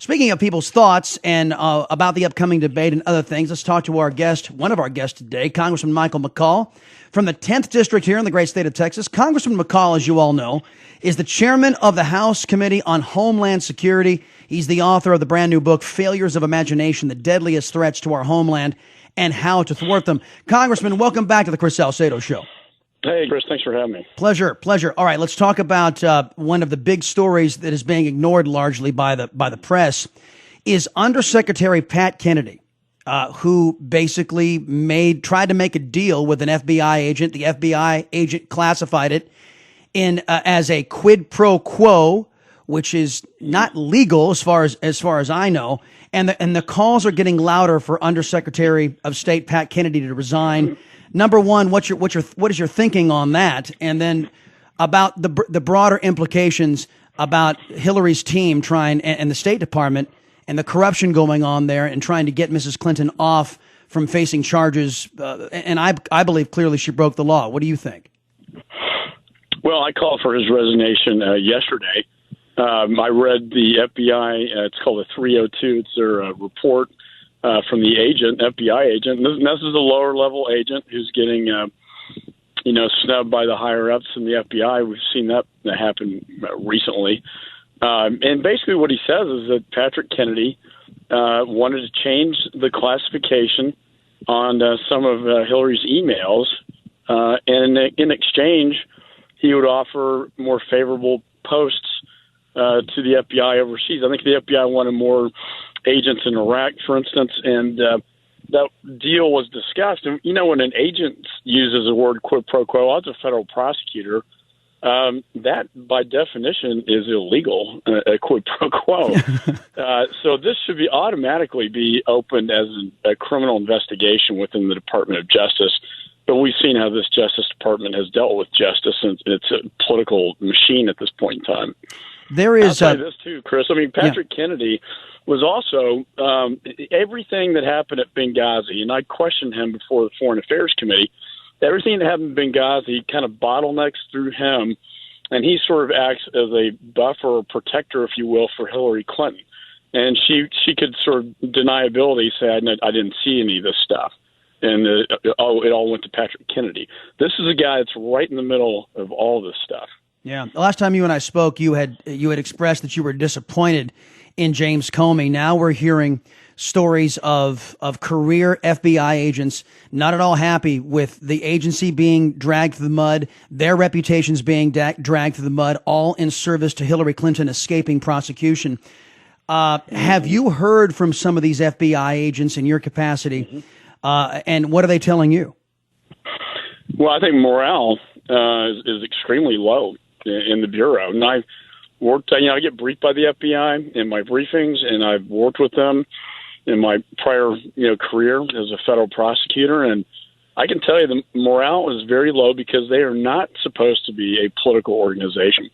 Speaking of people's thoughts and about the upcoming debate and other things, let's talk to our guest, one of our guests today, Congressman Michael McCaul from the 10th District here in the great state of Texas. Congressman McCaul, as you all know, is the chairman of the House Committee on Homeland Security. He's the author of the brand new book, Failures of Imagination, the Deadliest Threats to Our Homeland and How to Thwart Them. Congressman, welcome back to the Chris Salcedo Show. Hey, Chris, thanks for having me. Pleasure. All right, let's talk about one of the big stories that is being ignored largely by the press is Undersecretary Pat Kennedy, who basically tried to make a deal with an FBI agent. The FBI agent classified it as a quid pro quo, which is not legal as far as I know. And the calls are getting louder for Undersecretary of State Pat Kennedy to resign. Number one, what is your thinking on that? And then about the broader implications about Hillary's team and the State Department and the corruption going on there and trying to get Mrs. Clinton off from facing charges. And I believe clearly she broke the law. What do you think? Well, I called for his resignation yesterday. I read the FBI, it's called a 302. It's their report from the FBI agent. And this is a lower level agent who's getting, snubbed by the higher ups in the FBI. We've seen that happen recently. And basically what he says is that Patrick Kennedy wanted to change the classification on some of Hillary's emails. And in exchange, he would offer more favorable posts to the FBI overseas. I think the FBI wanted more agents in Iraq, for instance, and that deal was discussed. And, when an agent uses the word quid pro quo, as a federal prosecutor, that by definition is illegal, a quid pro quo. So this should automatically be opened as a criminal investigation within the Department of Justice. But we've seen how this Justice Department has dealt with justice, and it's a political machine at this point in time. There is I'll say this too, Chris. I mean, Patrick Kennedy was also everything that happened at Benghazi, and I questioned him before the Foreign Affairs Committee. Everything that happened in Benghazi kind of bottlenecks through him, and he sort of acts as a buffer or protector, if you will, for Hillary Clinton. And she could sort of deniability say, I didn't see any of this stuff. And it all went to Patrick Kennedy. This is a guy that's right in the middle of all this stuff. Yeah. The last time you and I spoke, you had expressed that you were disappointed in James Comey. Now we're hearing stories of career FBI agents not at all happy with the agency being dragged through the mud, their reputations being dragged through the mud, all in service to Hillary Clinton escaping prosecution. Have you heard from some of these FBI agents in your capacity, and what are they telling you? Well, I think morale is extremely low in the Bureau. And I've worked, I get briefed by the FBI in my briefings, and I've worked with them in my prior, career as a federal prosecutor. And I can tell you the morale is very low because they are not supposed to be a political organization.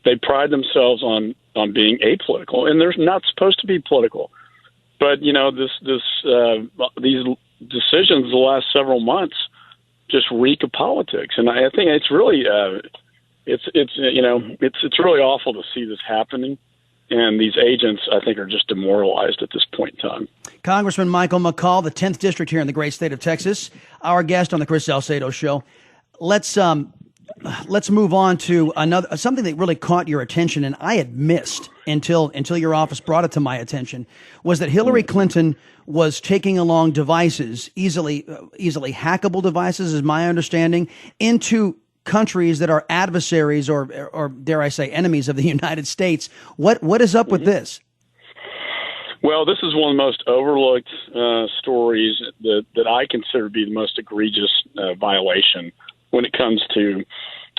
They pride themselves on being apolitical, and they're not supposed to be political. But, these decisions the last several months just reek of politics. And I think it's really, it's really awful to see this happening. And these agents, I think, are just demoralized at this point in time. Congressman Michael McCaul, the 10th District here in the great state of Texas, our guest on the Chris Salcedo Show. Let's move on to something that really caught your attention, and I had missed until your office brought it to my attention, was that Hillary Clinton was taking along devices, easily hackable devices, is my understanding, into countries that are adversaries or dare I say enemies of the United States. What is up with this? Well, this is one of the most overlooked stories that I consider to be the most egregious violation when it comes to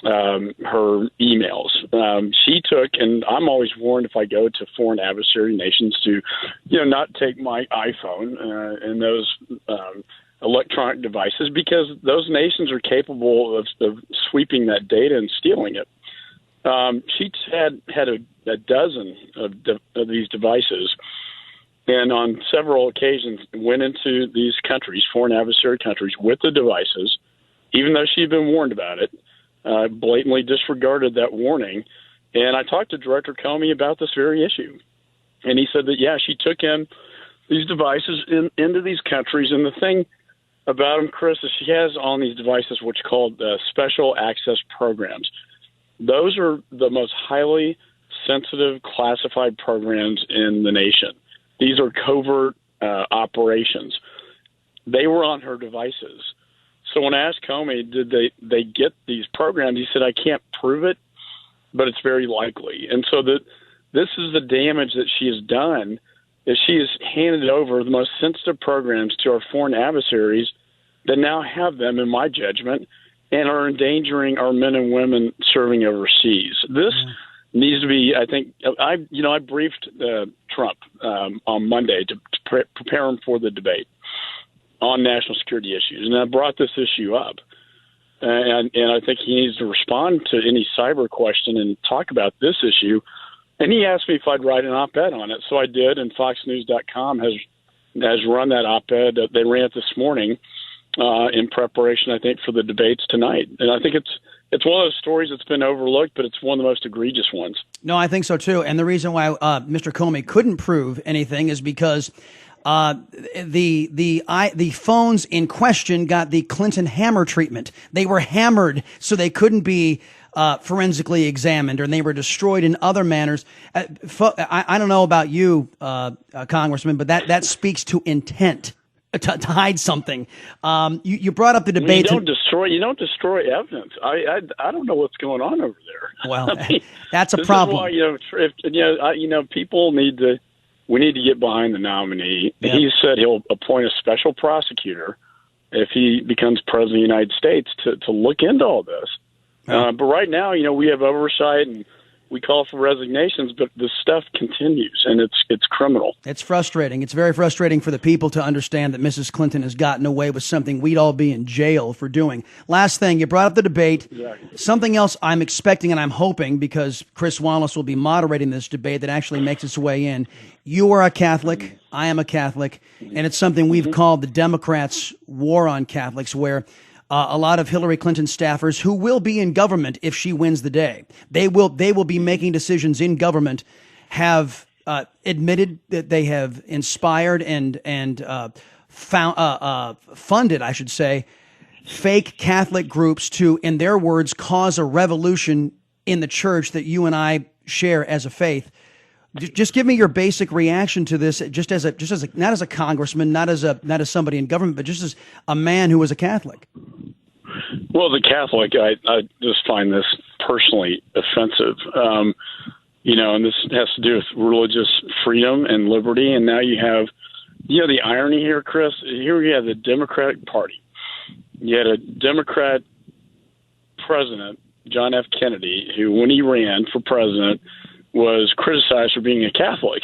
her emails. She took, and I'm always warned if I go to foreign adversary nations to, not take my iPhone and those electronic devices, because those nations are capable of sweeping that data and stealing it. She had a dozen of these devices, and on several occasions went into these countries, foreign adversary countries, with the devices, even though she'd been warned about it, blatantly disregarded that warning. And I talked to Director Comey about this very issue. And he said that, yeah, she took in these devices into these countries. And the thing about them, Chris, is she has on these devices what's called special access programs. Those are the most highly sensitive classified programs in the nation. These are covert operations. They were on her devices. So when I asked Comey, did they get these programs, he said, I can't prove it, but it's very likely. And so this is the damage that she has done, is she has handed over the most sensitive programs to our foreign adversaries that now have them, in my judgment, and are endangering our men and women serving overseas. This needs to be, I think, I briefed Trump on Monday to prepare him for the debate on national security issues, and I brought this issue up. And I think he needs to respond to any cyber question and talk about this issue. And he asked me if I'd write an op-ed on it, so I did, and FoxNews.com has run that op-ed. They ran it this morning in preparation, I think, for the debates tonight. And I think it's one of those stories that's been overlooked, but it's one of the most egregious ones. No, I think so too. And the reason why Mr. Comey couldn't prove anything is because the phones in question got the Clinton hammer treatment. They were hammered, so they couldn't be forensically examined, or they were destroyed in other manners. I don't know about you, Congressman, but that speaks to intent to hide something. You brought up the debate. You don't destroy evidence. I don't know what's going on over there. Well, that's a problem. Is why, people need to. We need to get behind the nominee. Yeah. He said he'll appoint a special prosecutor if he becomes president of the United States to look into all this. Yeah. But right now, we have oversight and we call for resignations, but the stuff continues, and it's criminal. It's frustrating. It's very frustrating for the people to understand that Mrs. Clinton has gotten away with something we'd all be in jail for doing. Last thing, you brought up the debate. Exactly. Something else I'm expecting and I'm hoping, because Chris Wallace will be moderating this debate, that actually makes its way in. You are a Catholic. I am a Catholic. And it's something we've called the Democrats' war on Catholics, where a lot of Hillary Clinton staffers who will be in government if she wins the day, they will be making decisions in government, have admitted that they have inspired and funded, I should say, fake Catholic groups to, in their words, cause a revolution in the church that you and I share as a faith. Just give me your basic reaction to this, just as not as a congressman, not as somebody in government, but just as a man who was a Catholic. Well, the Catholic, I just find this personally offensive. And this has to do with religious freedom and liberty. And now you have, the irony here, Chris. Here we have the Democratic Party. You had a Democrat president, John F. Kennedy, who, when he ran for president, was criticized for being a Catholic.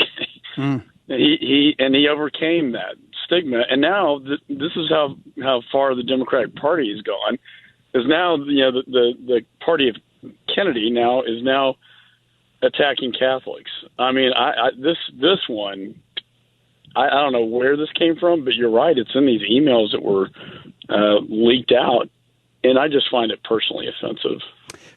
He overcame that stigma, and now this is how far the Democratic Party has gone. Is now the party of Kennedy now is attacking Catholics. I mean, this one, I don't know where this came from, but you're right. It's in these emails that were leaked out, and I just find it personally offensive.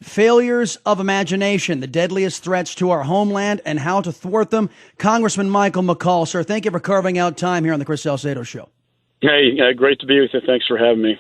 Failures of imagination, the deadliest threats to our homeland, and how to thwart them. Congressman Michael McCaul, sir, thank you for carving out time here on the Chris Salcedo Show. Hey, great to be with you. Thanks for having me.